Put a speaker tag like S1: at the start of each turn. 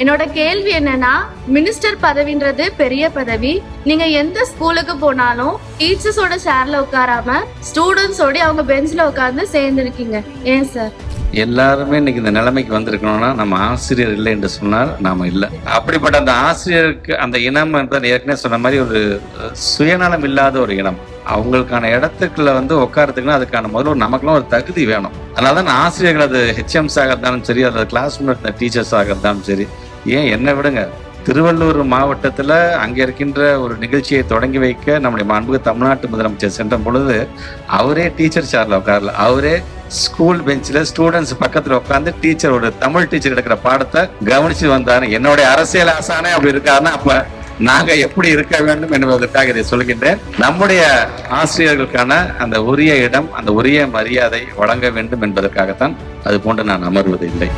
S1: என்னோட கேள்வி என்னன்னா, மினிஸ்டர் பதவின்றது பெரிய பதவி. நீங்க எந்த ஸ்கூலுக்கு போனாலும் டீச்சர்ஸோட சேர்ல உட்காராம ஸ்டூடெண்ட்ஸோட அவங்க பெஞ்ச்ல உட்கார்ந்து சேர்ந்து இருக்கீங்க. ஏன் சார்?
S2: எல்லாருமே இன்னைக்கு இந்த நிலைமைக்கு வந்திருக்கணும்னா நம்ம ஆசிரியர் இல்லை என்று சொன்னால் நாம இல்லை. அப்படிப்பட்ட அந்த ஆசிரியருக்கு அந்த இனம் என்பது ஏற்கனவே சொன்ன மாதிரி ஒரு சுயநலம் இல்லாத ஒரு இனம். அவங்களுக்கான இடத்துக்குள்ள உட்காரத்துக்குன்னா அதுக்கான முதல்ல நமக்குலாம் ஒரு தகுதி வேணும். அதனாலதான் ஆசிரியர்கள் அது ஹெச்எம்ஸ் ஆகிறதாலும் சரி, அது கிளாஸ் ரூம்ல டீச்சர்ஸ் ஆகிறதாலும் சரி. ஏன் என்ன விடுங்க, திருவள்ளூர் மாவட்டத்துல அங்க இருக்கின்ற ஒரு நிகழ்ச்சியை தொடங்கி வைக்க நம்முடைய மாண்புமிகு தமிழ்நாட்டு முதலமைச்சர் சென்ற பொழுது அவரே டீச்சர் சேர்ல உட்காரல, அவரே ஸ்கூல் பெஞ்சில் ஸ்டூடெண்ட்ஸ் பக்கத்துல உட்காந்து டீச்சர், ஒரு தமிழ் டீச்சர் எடுக்கிற பாடத்தை கவனிச்சு வந்தாரு. என்னுடைய அரசியல் ஆசானே அப்படி இருக்காருன்னா அப்ப நாங்க எப்படி இருக்க வேண்டும் என்பதற்காக இதை சொல்கின்றேன். நம்முடைய ஆசிரியர்களுக்கான அந்த உரிய இடம், அந்த உரிய மரியாதை வழங்க வேண்டும் என்பதற்காகத்தான் அது போன்று நான் அமர்வது இல்லை.